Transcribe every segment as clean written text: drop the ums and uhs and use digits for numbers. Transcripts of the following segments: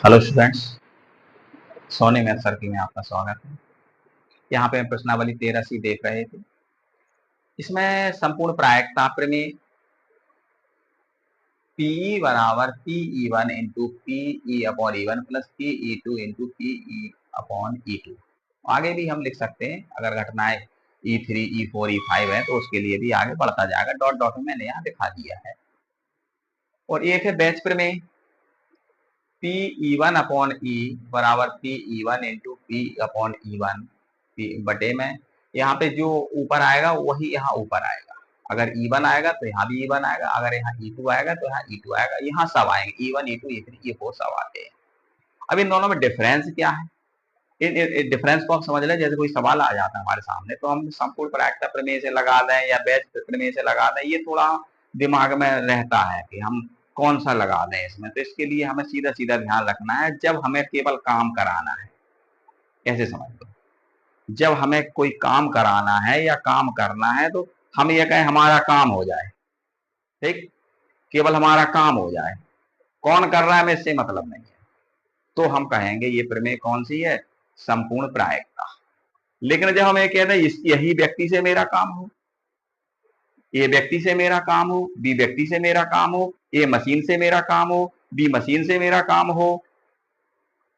Hello students, Soni math circle में आपका स्वागत है। यहाँ पे हम प्रश्नावली 13 सी देख रहे थे। इसमें संपूर्ण प्रायिकता प्रमेय पी बराबर PE1 into PE upon E1 plus PE2 into PE upon E2। आगे भी हम लिख सकते हैं, अगर घटनाएं E3, E4, E5 है तो उसके लिए भी आगे बढ़ता जाएगा। डॉट डॉट में मैंने यहाँ दिखा दिया है। और एक है बैच प्रमेय PE1 अपॉन E बराबर PE1 into P upon E1 बटे में, यहाँ पे जो ऊपर आएगा वही यहाँ ऊपर आएगा। अगर E1 आएगा तो यहाँ भी E1 आएगा, अगर यहाँ E2 आएगा तो यहाँ E2 आएगा। यहाँ सब आएंगे, E1, E2, E3, E4 सब आते हैं। अब इन दोनों में डिफरेंस क्या है? इन डिफरेंस को आप समझ लें। जैसे कोई सवाल आ जाता है हमारे सामने तो हम संपूर्ण प्रायिकता प्रमेय से लगा दें या बैच प्रमेय से लगा दें, ये थोड़ा दिमाग में रहता है कि हम कौन सा लगा दें इसमें। तो इसके लिए हमें सीधा सीधा ध्यान रखना है, जब हमें केवल काम कराना है, ऐसे समझ लो, जब हमें कोई काम कराना है या काम करना है तो हम ये कहें हमारा काम हो जाए, ठीक, केवल हमारा काम हो जाए, कौन कर रहा है हमें इससे मतलब नहीं है, तो हम कहेंगे ये प्रमेय कौन सी है? संपूर्ण प्रायिकता। लेकिन जब हम ये कहते हैं यही व्यक्ति से मेरा काम हो, ए व्यक्ति से मेरा काम हो, बी व्यक्ति से मेरा काम हो, ए मशीन से मेरा काम हो, बी मशीन से मेरा काम हो,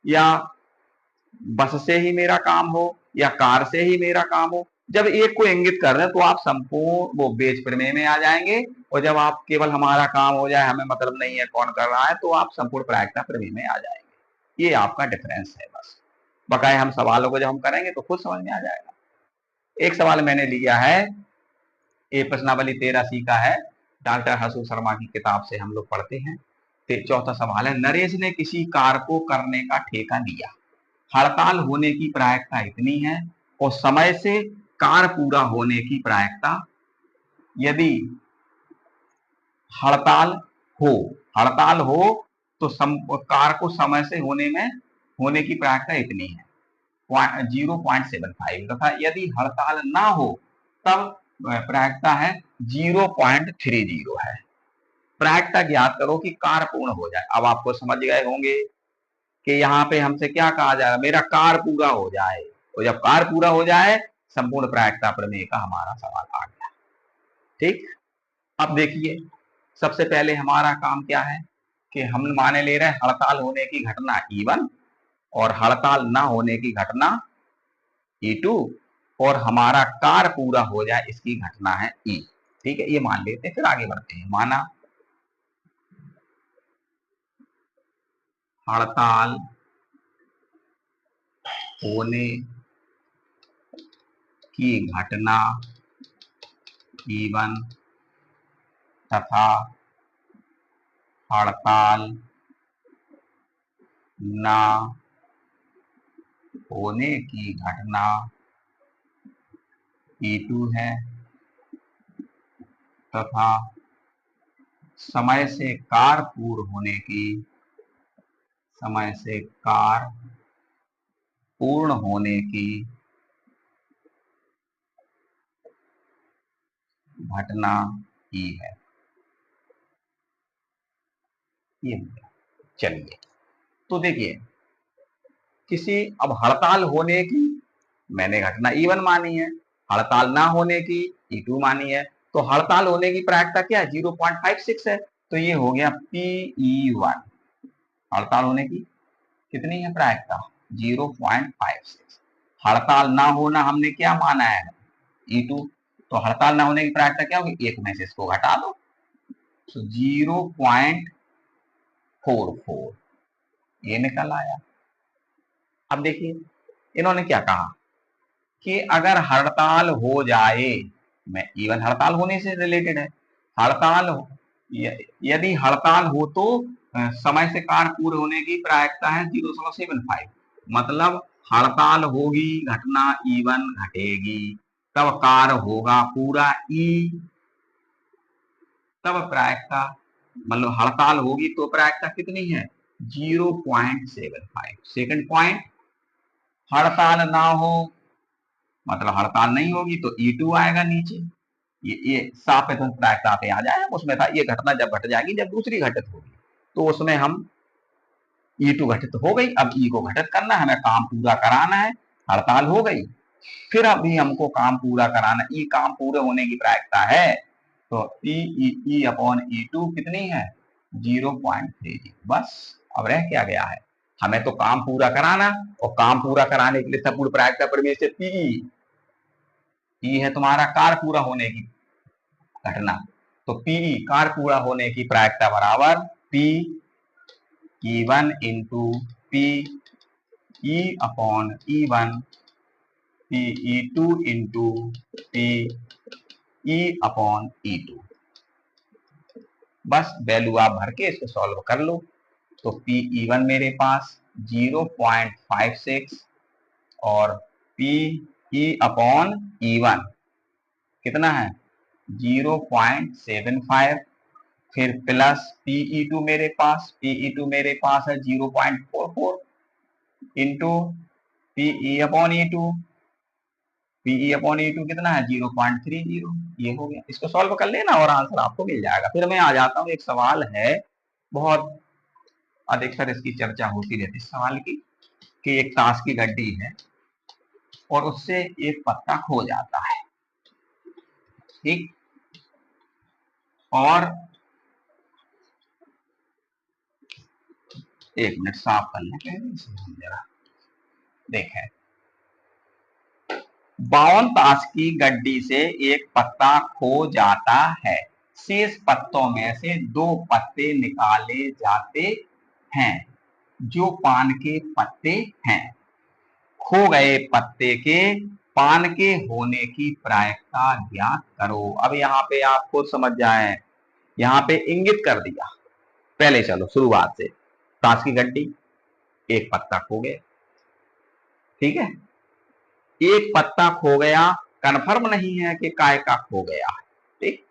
या बस से ही मेरा काम हो, या कार से ही मेरा काम हो, जब एक को इंगित कर रहे हैं तो आप संपूर्ण वो बेच प्रमेय में आ जाएंगे। और जब आप केवल हमारा काम हो जाए, हमें मतलब नहीं है कौन कर रहा है, तो आप संपूर्ण प्रायिकता प्रमेय में आ जाएंगे। ये आपका डिफरेंस है बस। बकाया हम सवालों को जब हम करेंगे तो खुद समझ में आ जाएगा। एक सवाल मैंने लिया है, ये प्रश्नावली 13 सी का है, डॉक्टर हसू शर्मा की किताब से हम लोग पढ़ते हैं। चौथा सवाल है, नरेश ने किसी कार को करने का ठेका लिया, हड़ताल होने की प्रायिकता इतनी है और समय से कार पूरा होने की प्रायिकता, यदि हड़ताल हो हड़ताल हो तो कार को समय से होने की प्रायिकता इतनी है 0.75, तथा यदि हड़ताल ना हो तब प्रायिकता है 0.30 है। प्रायिकता ज्ञात करो कि कार पूर्ण हो जाए। अब आपको समझ गए होंगे कि यहाँ पे हमसे क्या कहा जाएगा, मेरा कार पूरा हो जाए। और जब कार पूरा हो जाए, संपूर्ण प्रायिकता प्रमेय का हमारा सवाल आ गया। ठीक, अब देखिए, सबसे पहले हमारा काम क्या है कि हम माने ले रहे हैं हड़ताल होने की घटना E1 और हड़ताल ना होने की घटना E2, और हमारा कार पूरा हो जाए इसकी घटना है E। ठीक है, ये मान लेते हैं, फिर आगे बढ़ते हैं। माना हड़ताल होने की घटना E1 तथा हड़ताल ना होने की घटना E2 है, तथा समय से कार पूर्ण होने की घटना E है। ये चलिए, तो देखिए, अब हड़ताल होने की मैंने घटना E1 मानी है, हड़ताल ना होने की E2 मानी है, तो हड़ताल होने की प्रायिकता क्या है? 0.56 है। तो ये हो गया PE1। हड़ताल होने की कितनी है प्रायिकता? 0.56। हड़ताल ना होना हमने क्या माना है? E2। तो हड़ताल ना होने की प्रायिकता क्या होगी? एक में से इसको घटा दो, तो 0.44 ये निकल आया। अब देखिए, इन्होंने क्या कहा कि अगर हड़ताल हो जाए, मैं इवन हड़ताल होने से रिलेटेड है, हड़ताल यदि हड़ताल हो तो समय से कार पूर्ण होने की प्रायिकता है 0.75। मतलब हड़ताल होगी, घटना E1 घटेगी, तब कार होगा पूरा E, तब प्रायिकता, मतलब हड़ताल होगी तो प्रायिकता कितनी है? 0.75। सेकंड पॉइंट, हड़ताल ना हो मतलब हड़ताल नहीं होगी तो E2 आएगा नीचे। ये साफ है, तो प्रायिकता पे आ जाए, उसमें था ये घटना जब घट जाएगी, जब दूसरी घटित होगी तो उसमें हम E2 घटित हो गई, अब E को घटित करना है, हमें काम पूरा कराना है, हड़ताल हो गई। फिर अभी हमको काम पूरा कराना, ई काम पूरे होने की प्रायिकता है, तो ई अपॉन E2 कितनी है 0.30। बस अब रह क्या गया है, हमें तो काम पूरा कराना, और काम पूरा कराने के लिए संपूर्ण प्रायिकता प्रमेय से पीई, ई है तुम्हारा कार्य पूरा होने की घटना, तो पीई कार्य पूरा होने की प्रायिकता बराबर P E1 into P E upon E1 P E2 into P E upon E2। बस वैल्यू आप भर के इसको सॉल्व कर लो, तो पी E1 मेरे पास 0.56 और पी ई अपॉन E1 कितना है 0.75, फिर प्लस PE2 मेरे पास, PE2 मेरे पास है 0.44 into PE upon E2, PE upon E2 कितना है 0.30। ये हो गया, इसको सॉल्व कर लेना और आंसर आपको मिल जाएगा। फिर मैं आ जाता हूँ, एक सवाल है बहुत अधिकतर इसकी चर्चा होती रहती है सवाल की, कि एक ताश की गड्डी है और उससे एक पत्ता खो जाता है, ठीक, और एक मिनट साफ कर लेते हैं जरा, देखें 52 ताश की गड्डी से एक पत्ता खो जाता है, शेष पत्तों में से 2 पत्ते निकाले जाते हैं जो पान के पत्ते हैं, खो गए पत्ते के पान के होने की प्रायिकता ज्ञात करो। अब यहाँ पे आप खुद समझ जाए, यहाँ पे इंगित कर दिया। पहले चलो शुरुआत से, ताश की गड्डी, एक पत्ता खो गया, ठीक है, एक पत्ता खो गया, कन्फर्म नहीं है कि काय का खो गया है, ठीक।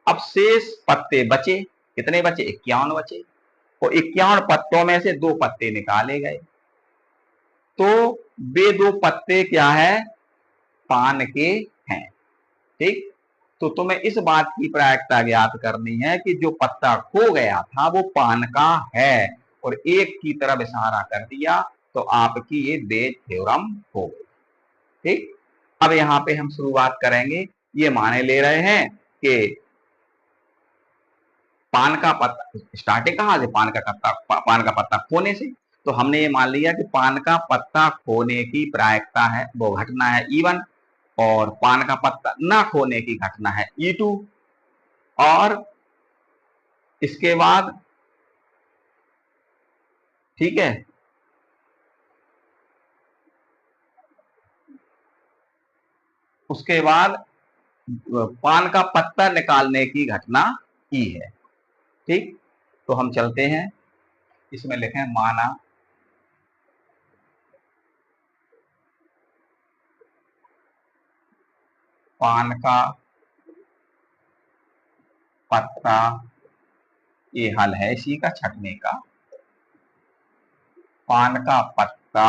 अब शेष पत्ते बचे, कितने बचे 51 बचे, और 51 पत्तों में से 2 पत्ते निकाले गए, तो वे 2 पत्ते क्या है पान के हैं, ठीक। तो तुम्हें इस बात की प्रायिकता ज्ञात करनी है कि जो पत्ता खो गया था वो पान का है, और एक की तरफ इशारा कर दिया, तो आपकी ये बेज थ्योरम हो गई, ठीक। अब यहाँ पे हम शुरुआत करेंगे, ये माने ले रहे हैं कि पान का पत्ता, स्टार्टिंग कहाँ से, पान का पत्ता खोने से, तो हमने ये मान लिया कि पान का पत्ता खोने की प्रायिकता है, वो घटना है E1, और पान का पत्ता ना खोने की घटना है E2, और इसके बाद ठीक है, उसके बाद पान का पत्ता निकालने की घटना E है, ठीक। तो हम चलते हैं, इसमें लिखें माना पान का पत्ता, ये हल है इसी का छठने का, पान का पत्ता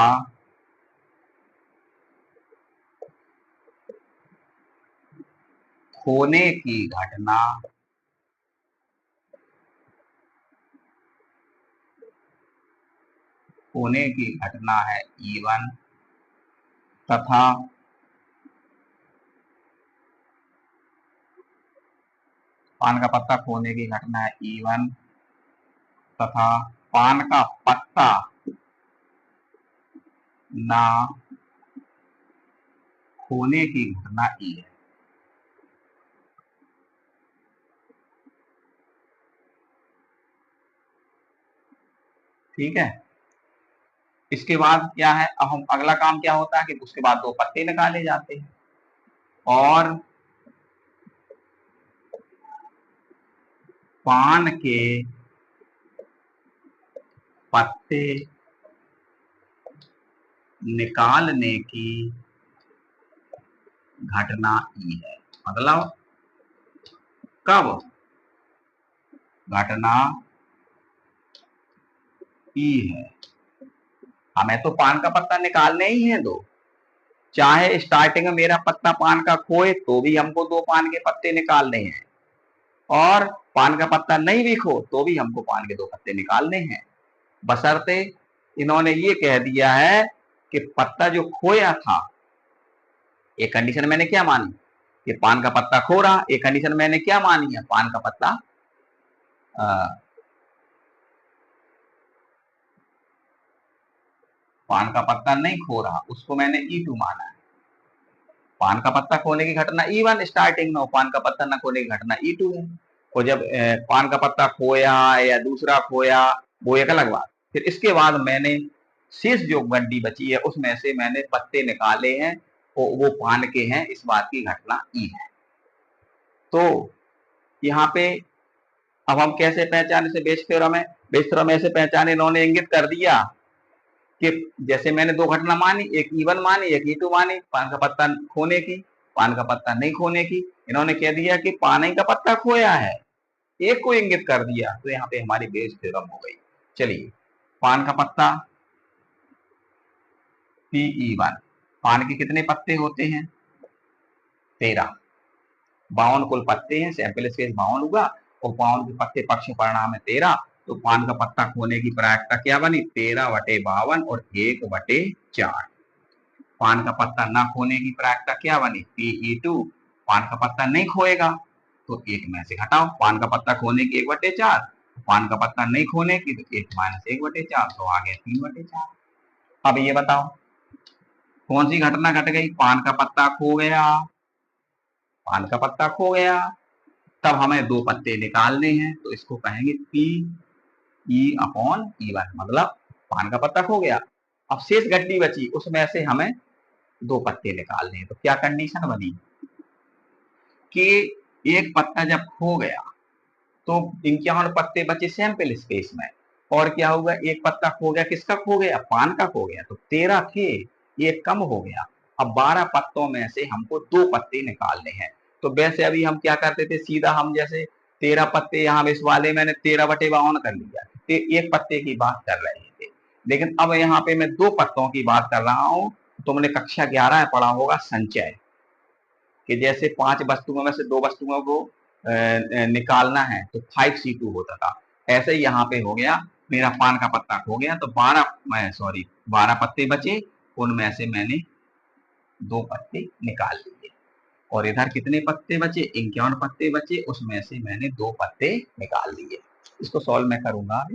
खोने की घटना है E1, तथा पान का पत्ता खोने की घटना है E1 तथा पान का पत्ता ना खोने की घटना E है, ठीक है। इसके बाद क्या है, अब हम अगला काम क्या होता है कि उसके बाद 2 पत्ते निकाले जाते हैं, और पान के पत्ते निकालने की घटना ई है, मतलब कब घटना ई है, हमें तो पान का पत्ता निकालने ही है 2, चाहे स्टार्टिंग में मेरा पत्ता पान का खोए तो भी हमको 2 पान के पत्ते निकालने हैं, और पान का पत्ता नहीं भी खो तो भी हमको पान के 2 पत्ते निकालने हैं, बशर्ते इन्होंने ये कह दिया है कि पत्ता जो खोया था, एक कंडीशन मैंने क्या मानी कि पान का पत्ता खो रहा, एक कंडीशन मैंने क्या मानी है, पान का पत्ता पान का पत्ता नहीं खो रहा, उसको मैंने E2 माना है। पान का पत्ता खोने की घटना E1 स्टार्टिंग में, पान का पत्ता न खोने की घटना E2 है। और जब पान का पत्ता खोया या दूसरा खोया वो एक अलग बात। फिर इसके बाद मैंने शेष जो गड्डी बची है उसमें से मैंने पत्ते निकाले हैं, वो पान के हैं, इस बात की घटना E है। तो यहाँ पे अब हम कैसे पहचाने, से बेस थ्योरम है, बेस थ्योरम ऐसे पहचाने, इन्होंने इंगित कर दिया कि जैसे मैंने दो घटना मानी, एक E1 मानी, एक E2 मानी, पान का पत्ता खोने की, पान का पत्ता नहीं खोने की। इन्होंने कह दिया कि पानी का पत्ता खोया है, एक को इंगित कर दिया, तो यहाँ पे हमारी बेस थ्योरम हो गई। चलिए, पान का पत्ता PE1, पान के कितने पत्ते होते हैं, 13, 52 कुल पत्ते हैं, सैंपल स्पेस 52 हुआ, और 52 के पत्ते पक्ष परिणाम है 13, तो पान का पत्ता खोने की प्रायिकता क्या बनी, 13/52 और 1/4। पान का पत्ता न खोने की प्रायिकता क्या बनी, PE2, पान का पत्ता नहीं खोएगा तो एक में से घटाओ, पान का पत्ता खोने की 1/4, पान का पत्ता नहीं खोने की तो 1 - 1/4, तो आ गया 3/4। अब ये बताओ कौन सी घटना घट गई, पान का पत्ता खो गया, पान का पत्ता खो गया, तब हमें दो पत्ते निकालने हैं, तो इसको कहेंगे PE/E1, मतलब पान का पत्ता खो गया, अब शेष गड्डी बची उसमें से हमें दो पत्ते निकालने हैं। तो क्या कंडीशन बनी कि एक पत्ता जब खो गया तो 51 पत्ते बचे सैंपल स्पेस में, और क्या होगा, एक पत्ता खो गया, किसका खो गया, पान का खो गया, तो 13 थे, एक कम हो गया। अब 12 पत्तों में से हमको दो पत्ते निकालने हैं। तो वैसे अभी हम क्या करते थे, सीधा हम जैसे 13 पत्ते यहाँ इस वाले मैंने 13/52 कर लिया, तो एक पत्ते की बात कर रहे थे, लेकिन अब यहाँ पे मैं दो पत्तों की बात कर रहा हूँ। तुमने कक्षा 11 में पढ़ा होगा संचय, कि जैसे 5 वस्तुओं में से दो वस्तुओं को निकालना है तो 5C2 होता था, ऐसे ही यहाँ पे हो गया, मेरा पान का पत्ता खो गया तो 12 पत्ते बचे, उनमें से मैंने दो पत्ते निकाल लिए, और इधर कितने पत्ते बचे, 51 पत्ते बचे, उसमें से मैंने दो पत्ते निकाल लिए। इसको सॉल्व मैं करूंगा,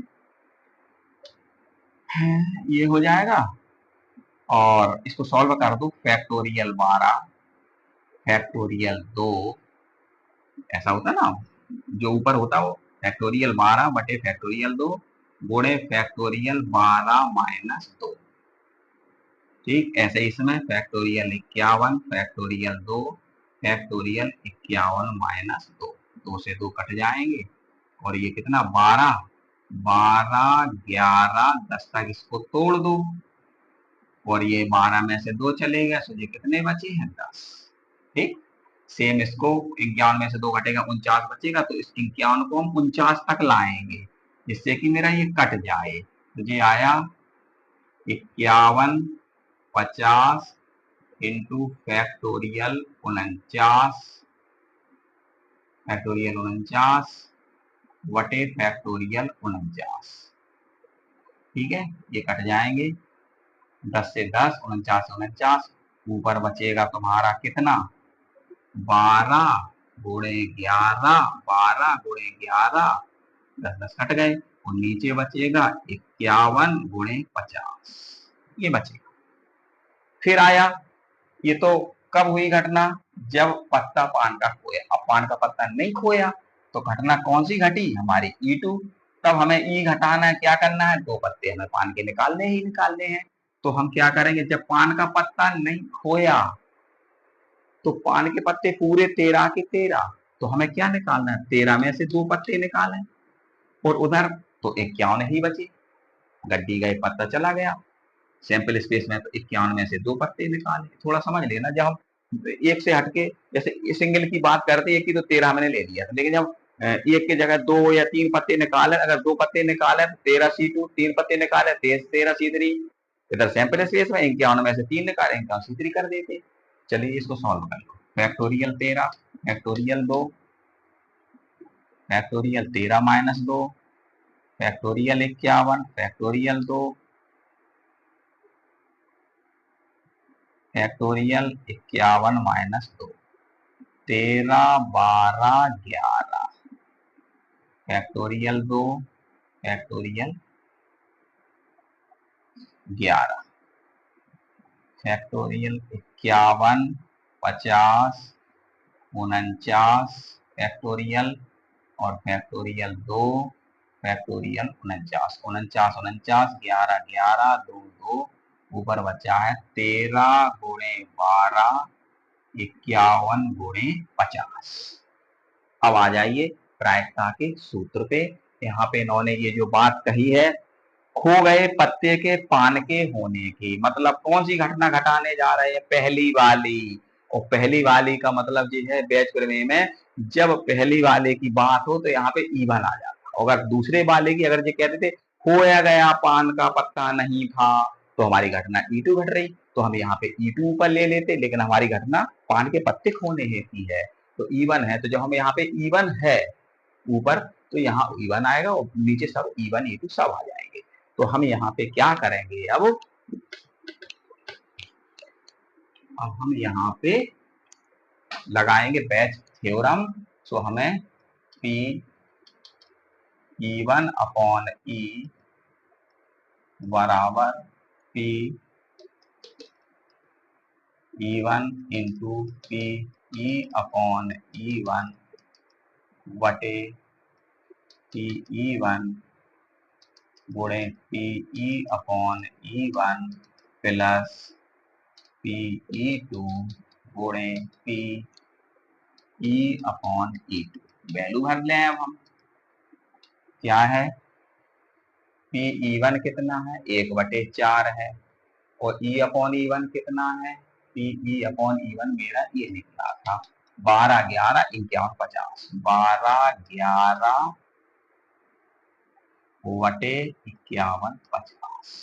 ये हो जाएगा, और इसको सॉल्व कर दो, फैक्टोरियल 12 फैक्टोरियल 2, ऐसा होता ना, जो ऊपर होता हो फैक्टोरियल 12 बटे फैक्टोरियल 2 गुणे फैक्टोरियल 12 - 2, ठीक। ऐसे इसमें फैक्टोरियल 51 फैक्टोरियल 2 फैक्टोरियल 51 - 2, 2 से 2 कट जाएंगे, और ये कितना 12 12 11 10 तक इसको तोड़ दो, और ये 12 में से 2 चले गए, तो ये कितने बचे हैं 10, ठीक। सेम इसको 51 में से 2 घटेगा 49 बचेगा, तो इस 51 को हम 49 तक लाएंगे, जिससे कि मेरा ये कट जाए, तो ये आया 51 50 इंटू फैक्टोरियल 49 बटे फैक्टोरियल 49, ठीक है, ये कट जाएंगे, 10 से 10 49 ऊपर बचेगा तुम्हारा कितना 12 गुणे 11 12 गुणे 11 10 10 कट गए, और नीचे बचेगा 51 गुणे 50, ये बचेगा। फिर आया, ये तो कब हुई घटना, जब पत्ता पान का खोया, अब पान का पत्ता नहीं खोया तो घटना कौन सी घटी, हमारी E2, तब हमें E घटाना है, क्या करना है, दो पत्ते हमें पान के निकालने हैं, तो हम क्या करेंगे, जब पान का पत्ता नहीं खोया तो पान के पत्ते पूरे 13 के 13, तो हमें क्या निकालना है, 13 में से दो पत्ते निकालें, और उधर तो 51 ही बचे, गड्डी गए पत्ता चला गया, सैंपल स्पेस में तो 51 में से दो पत्ते निकाले। थोड़ा समझ लेना, जब हम एक से हटके जैसे सिंगल की बात करते, एक की तो 13 मैंने ले लिया, लेकिन जब एक की जगह 2 या 3 पत्ते निकाले, अगर 2 पत्ते निकाले तो 13C2, 3 पत्ते निकाले 13C3, इधर सैंपल स्पेस में 51 में से 3 निकाले 51C3 कर देते। चलिए इसको सॉल्व कर लो, factorial 13 factorial 2 factorial 13 - 2 factorial 51, factorial 2, factorial 51 minus 2, 13 12 11, factorial 2, factorial 11, factorial 51 50 49 factorial और फैक्टोरियल 2 फैक्टोरियल 49 49 49 11 11 2 2 ऊपर बचा है 13 गुणे 12 51 गुणे 50। अब आ जाइए प्रायिकता के सूत्र पे। यहाँ पे इन्होंने ये जो बात कही है, खो गए पत्ते के पान के होने की, मतलब कौन सी घटना घटाने जा रहे हैं? पहली वाली। और पहली वाली का मतलब ये है बैच प्रमेय में, जब पहली वाले की बात हो तो यहाँ पे ईवन आ जाता। अगर दूसरे वाले की अगर ये कहते थे खोया गया पान का पत्ता नहीं था, तो हमारी घटना E2 घट रही, तो हम यहाँ पे E2 ऊपर ले लेते, लेकिन हमारी घटना पान के पत्ते खोने की है, तो E1 है। तो जब हम यहाँ पे E1 है ऊपर, तो यहाँ E1 आएगा और नीचे सब E1 E2 सब आ जाएंगे। तो हम यहाँ पे क्या करेंगे? अब हम यहाँ पे लगाएंगे बैच थ्योरम। सो हमें P E1 अपॉन E बराबर P E1 into P E upon E1 बटे P E1 गुणे P E upon E1 plus P E2 गुणे P E upon E2। Value भर लें अब हम, क्या है? P E1 कितना है? 1/4 है, और E अपॉन E1 कितना है? P E अपॉन E1 मेरा ये निकला था 12 11 51 50, 12 11 बटे 51 50।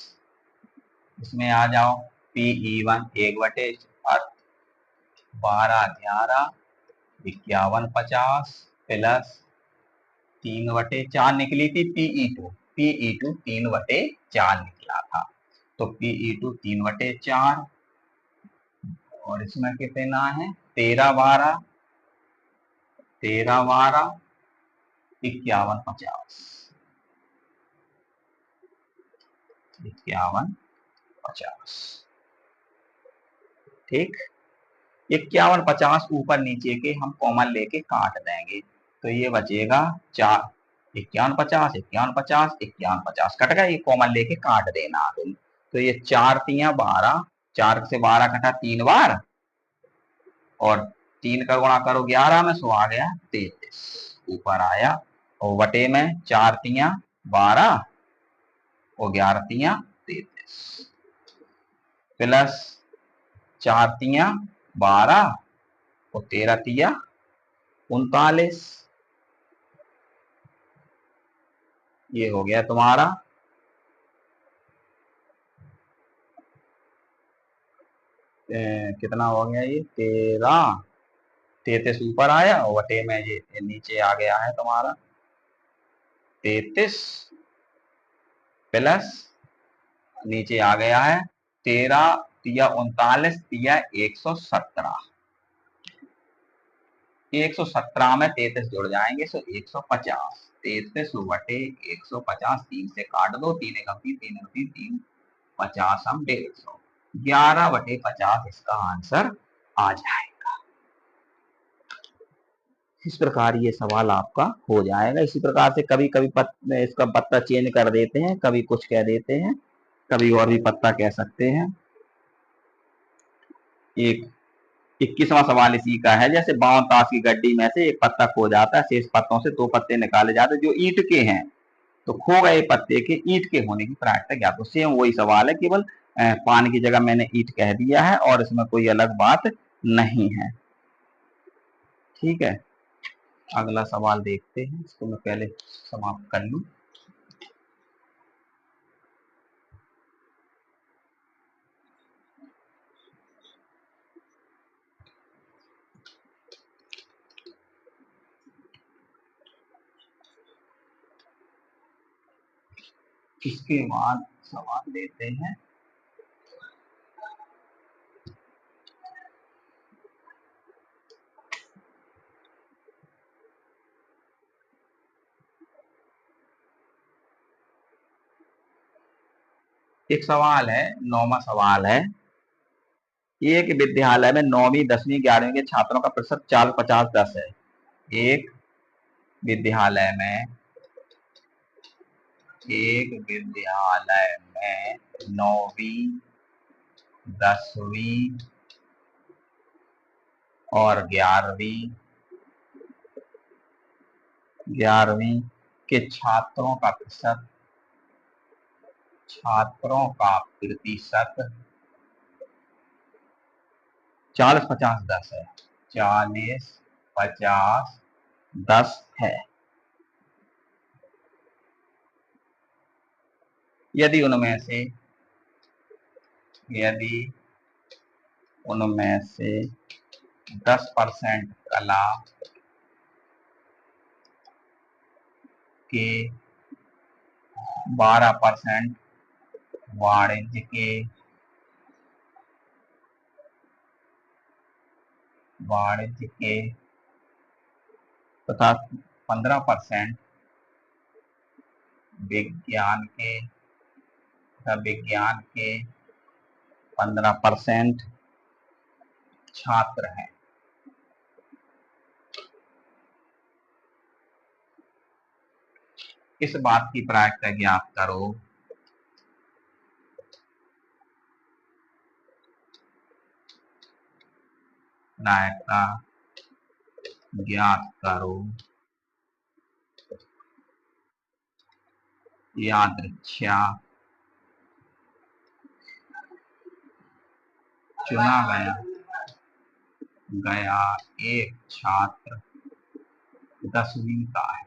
इसमें आ जाओ, P E1 1/4, 12 11 51 50 प्लस 3/4 निकली थी Pe2, Pe2 3/4 निकला था, तो Pe2 3/4, और इसमें कितना है? 13 12 51 50, 51 50। ठीक, 51 50 ऊपर नीचे के हम कॉमन लेके काट देंगे, तो ये बचेगा 4 51 50 51 50 51 50 कट गया, ये कॉमन लेके काट देना तुम। तो ये 4 3 12, 4 से 12 कटा 3 बार, और 3 का गुणा करो 11 में, सो आ गया 33 ऊपर आया, और बटे में 4 3 12 और 11 3 33 प्लस 4 3 12 और 13 3 39। ये हो गया तुम्हारा कितना हो गया? ये 13 33 ऊपर आया, और वटे में ये नीचे आ गया है तुम्हारा 33 प्लस नीचे आ गया है 13 तिया 39 तिया 117, 117 में 33 जुड़ जाएंगे, सो 150, 33 बटे 150, 3 से काट दो, 3 एक 3 50 हम 150, 11/50 इसका आंसर आ जाए। इस प्रकार ये सवाल आपका हो जाएगा। इसी प्रकार से कभी कभी इसका पत्ता चेंज कर देते हैं, कभी कुछ कह देते हैं, कभी और भी पत्ता कह सकते हैं। एक 21वां सवाल इसी का है, जैसे 52 ताश की गड्डी में से एक पत्ता खो जाता है, शेष पत्तों से 2 पत्ते निकाले जाते हैं जो ईंट के हैं, तो खो गए पत्ते के ईंट के होने की प्रायिकता क्या? तो सेम वही सवाल है, केवल पान की जगह मैंने ईंट कह दिया है और इसमें कोई अलग बात नहीं है। ठीक है, अगला सवाल देखते हैं, इसको मैं पहले समाप्त कर लूं। इसके बाद सवाल लेते हैं। एक सवाल है, 9वां सवाल है। एक विद्यालय में 9वीं 10वीं 11वीं के छात्रों का प्रतिशत 40 50 10 है। एक विद्यालय में 9वीं 10वीं और 11वीं के छात्रों का प्रतिशत 40 50 10 है। 40 50 10 है। यदि उनमें से 10% कला के, 12% वाणिज्य के तथा 15% विज्ञान के 15% छात्र हैं। इस बात की प्रायिकता ज्ञात करो। प्रायिकता ज्ञात करो। यादृच्छा चुना गया एक छात्र 10वीं का है।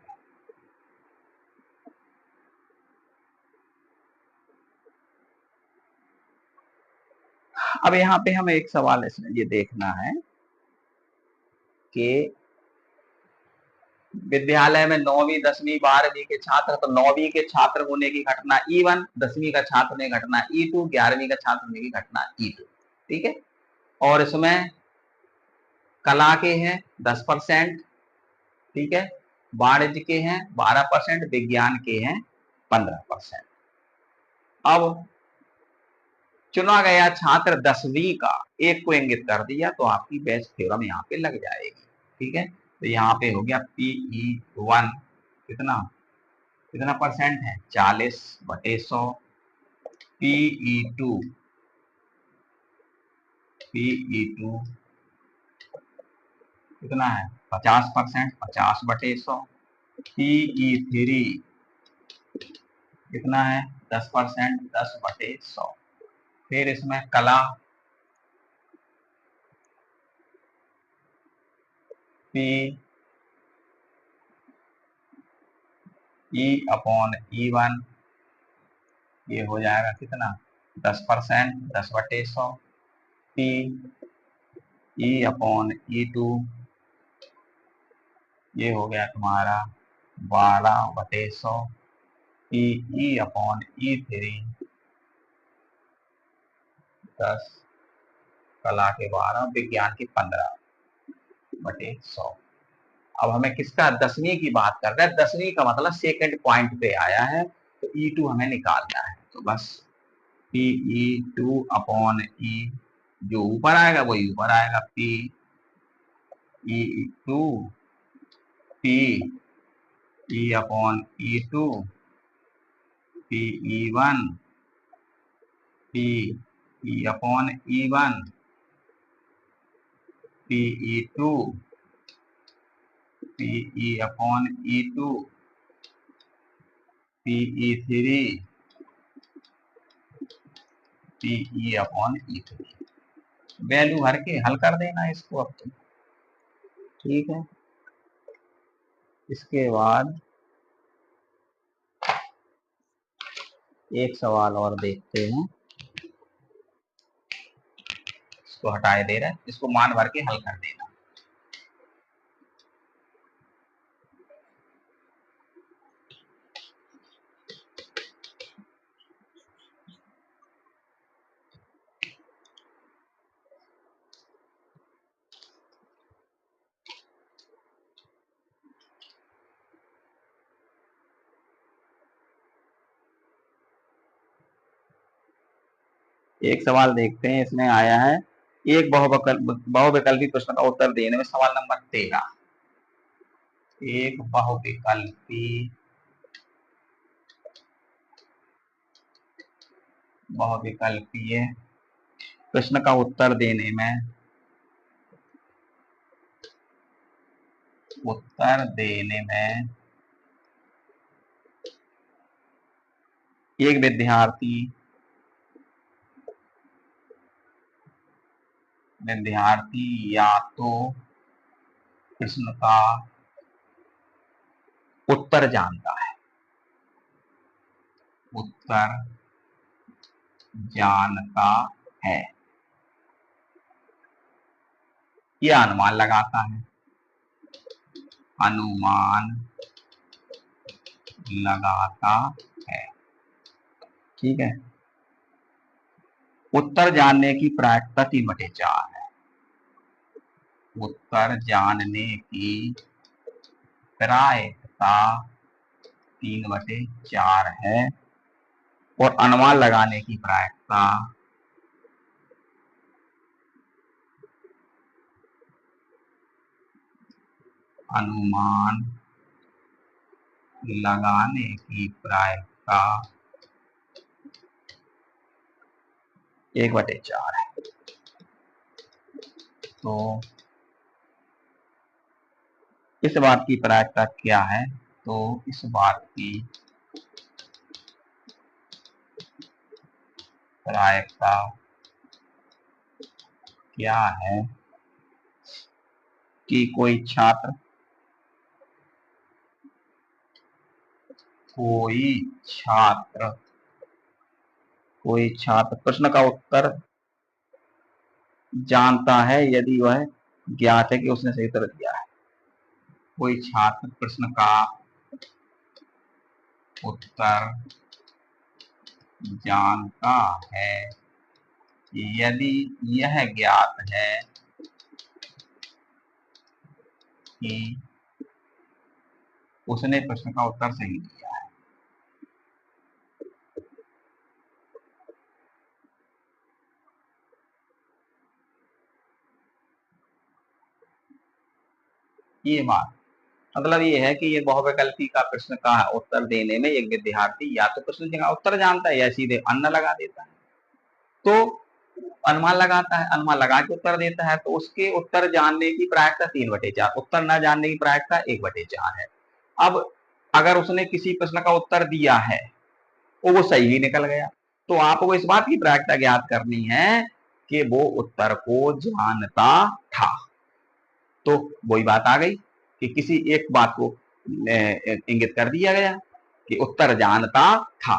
अब यहाँ पे हमें एक सवाल इसमें ये देखना है कि विद्यालय में 9वीं 10वीं 12वीं के छात्र, तो 9वीं के छात्र होने की घटना E1, 10वीं का छात्र होने की घटना E2, 11वीं का छात्र होने की घटना E2। ठीक है। और इसमें कला के हैं 10%, ठीक है, वाणिज्य के हैं 12%, विज्ञान के हैं 15%। अब चुना गया छात्र 10वीं का एक को इंगित कर दिया तो आपकी बेस थ्योरम यहाँ पे लग जाएगी। ठीक है। तो यहाँ पे हो गया PE1 कितना परसेंट है, 40/100। PE2 कितना है, 50%, 50/100। PE3 कितना है, 10%, 10/100। फिर इसमें कला PE/E1 ये हो जाएगा कितना, 10%, 10/100। PE/E2 ये हो गया तुम्हारा 12/100। PE/E3 10, कला के 12, विज्ञान के 15/100। अब हमें किसका, 10वीं की बात कर रहे हैं। 10वीं का मतलब सेकंड पॉइंट पे आया है, तो E2 हमें निकालना है। तो बस PE2/E जो ऊपर आएगा वही ऊपर आएगा। PE2 PE/E2 PE1 PE/E1 PE2 PE/E2 PE3 PE/E3। Value भर के हल कर देना इसको अब तुम। ठीक है। इसके बाद एक सवाल और देखते हैं, इसको हटाए दे रहे हैं, इसको मान भर के हल कर देना। एक सवाल देखते हैं, इसमें आया है एक बहुविकल्पी प्रश्न का उत्तर देने में। सवाल नंबर 13, एक बहुविकल्पीय प्रश्न का उत्तर देने में एक विद्यार्थी या तो प्रश्न का उत्तर जानता है या अनुमान लगाता है। ठीक है, उत्तर जानने की प्रायिकता 3/4 है। उत्तर जानने की प्रायिकता 3/4 है और अनुमान लगाने की प्रायिकता अनुमान लगाने की प्रायिकता 1/4 है। तो इस बात की प्रायिकता क्या है? तो इस बात की प्रायिकता क्या है कि कोई छात्र प्रश्न का उत्तर जानता है यदि वह ज्ञात है कि उसने सही उत्तर दिया है। कोई छात्र प्रश्न का उत्तर जानता है यदि यह ज्ञात है कि उसने प्रश्न का उत्तर सही दिया है। ये बात मतलब ये है कि ये बहुविकल्पी का प्रश्न का उत्तर देने में एक विद्यार्थी या तो प्रश्न का उत्तर जानता है या सीधे अन्य लगा देता है। तो अनुमान लगाता है, अनुमान लगा के उत्तर देता है, तो उसके उत्तर जानने की प्रायिकता 3/4, उत्तर न जानने की प्रायिकता 1/4 है। अब अगर उसने किसी प्रश्न का उत्तर दिया है तो वो सही ही निकल गया, तो आपको इस बात की प्रायिकता ज्ञात करनी है कि वो उत्तर को जानता था। तो वही बात आ गई कि किसी एक बात को इंगित कर दिया गया कि उत्तर जानता था।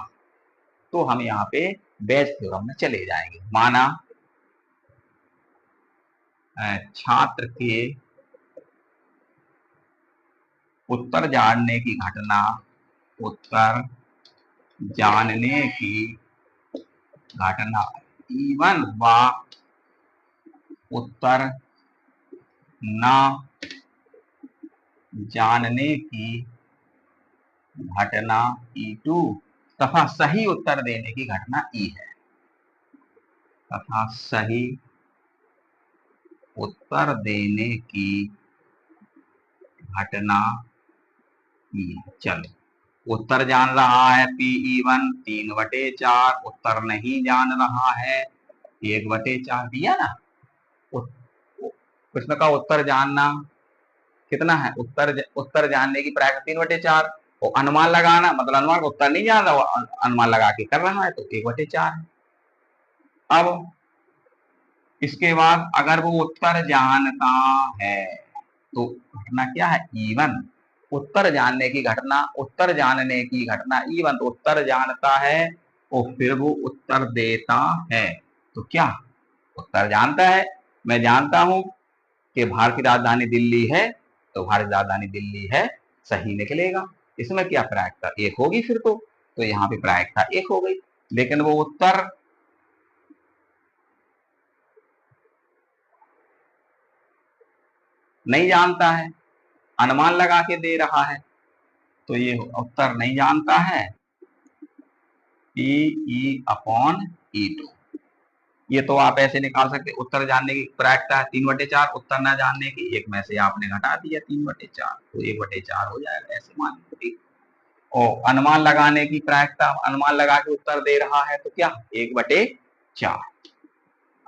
तो हम यहाँ पे बेज थ्योरम में चले जाएंगे। माना छात्र के उत्तर जानने की घटना इवन व उत्तर न जानने की घटना E2 तथा सही उत्तर देने की घटना E है। तथा सही उत्तर देने की घटना E है। चलो, उत्तर जान रहा है PE1 3/4, उत्तर नहीं जान रहा है 1/4 दिया ना। प्रश्न का उत्तर जानना कितना है? उत्तर जानने की प्रायिकता 3/4 और अनुमान लगाना मतलब अनुमान का उत्तर नहीं जान रहा, अनुमान लगा के कर रहा है तो 1/4 है। अब इसके बाद अगर वो उत्तर जानता है तो घटना क्या है? E1 उत्तर जानने की घटना E1, तो उत्तर जानता है और फिर वो उत्तर देता है। तो क्या उत्तर जानता है? मैं जानता हूं कि भारत की राजधानी दिल्ली है, तो भारत की राजधानी दिल्ली है सही निकलेगा। इसमें क्या प्रायिकता 1 होगी फिर तो यहाँ पे प्रायिकता 1 हो गई। लेकिन वो उत्तर नहीं जानता है, अनुमान लगा के दे रहा है, तो ये उत्तर नहीं जानता है PE/E2। ये तो आप ऐसे निकाल सकते, उत्तर जानने की प्रायिकता है 3/4, उत्तर न जानने की एक में से आपने घटा दिया 3/4, तो 1/4 हो जाएगा, ऐसे मान लीजिए। और अनुमान लगाने की प्रायिकता, अनुमान लगा के उत्तर दे रहा है तो क्या 1/4।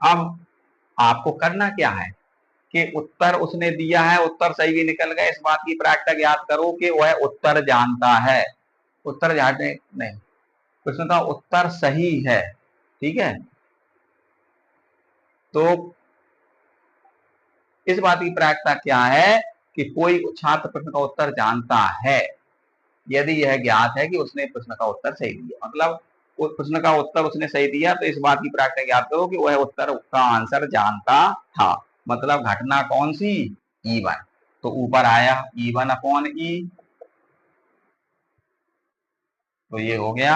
अब आपको करना क्या है कि उत्तर उसने दिया है, उत्तर सही भी निकल गया, इस बात की प्रायिकता ज्ञात करो कि वह उत्तर जानता है। उत्तर जानने नहीं, प्रश्न का उत्तर सही है, ठीक है। तो इस बात की प्रायिकता क्या है कि कोई छात्र प्रश्न का उत्तर जानता है यदि यह ज्ञात है कि उसने प्रश्न का उत्तर सही दिया, मतलब उस प्रश्न का उत्तर उसने सही दिया, तो इस बात की प्रायिकता ज्ञात करो कि वह उत्तर का आंसर जानता था। मतलब घटना कौन सी, E1। तो ऊपर आया E1/E, तो ये हो गया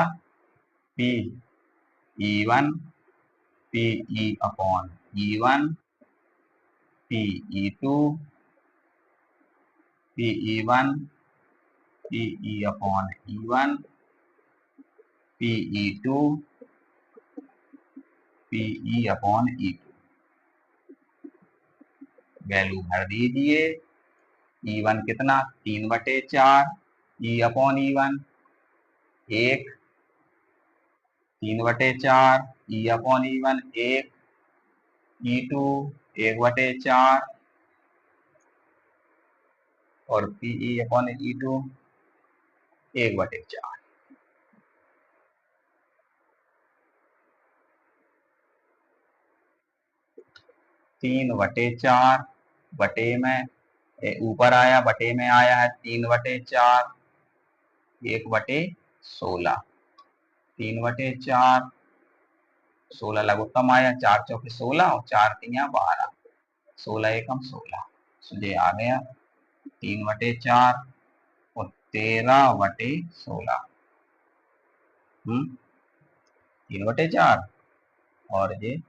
PE1 PE/E1 PE2 PE1 PE/E1 PE2 PE/E2। Value भर दीजिए। E1 कितना 3/4, E/E1 1, 3/4, E/E1 1, E2 1/4 और PE/E2 1/4। 3/4 बटे में ऊपर आया, बटे में आया है 3/4, 1/16, 3/4, 16 लघुत्तम आया, 4 चौके 16 और 4 3 12, 16 एकम 16, ये आ गया 3/4 और 13/16, 3/4 और ये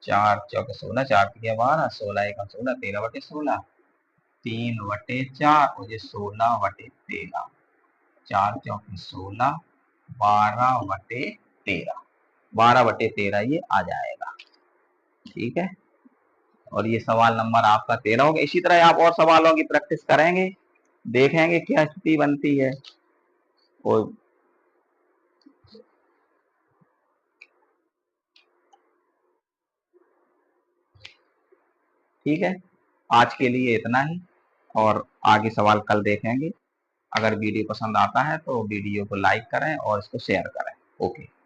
4 चौके 16, 4 3 12, 16 एकम 16, 13/16, 3/4 और ये 16/13, 4 चौके 16, 12/13, 12/13 ये आ जाएगा, ठीक है। और ये सवाल नंबर आपका 13 होगा। इसी तरह आप और सवालों की प्रैक्टिस करेंगे, देखेंगे क्या स्थिति बनती है। और ठीक है, आज के लिए इतना ही, और आगे सवाल कल देखेंगे। अगर वीडियो पसंद आता है तो वीडियो को लाइक करें और इसको शेयर करें। ओके।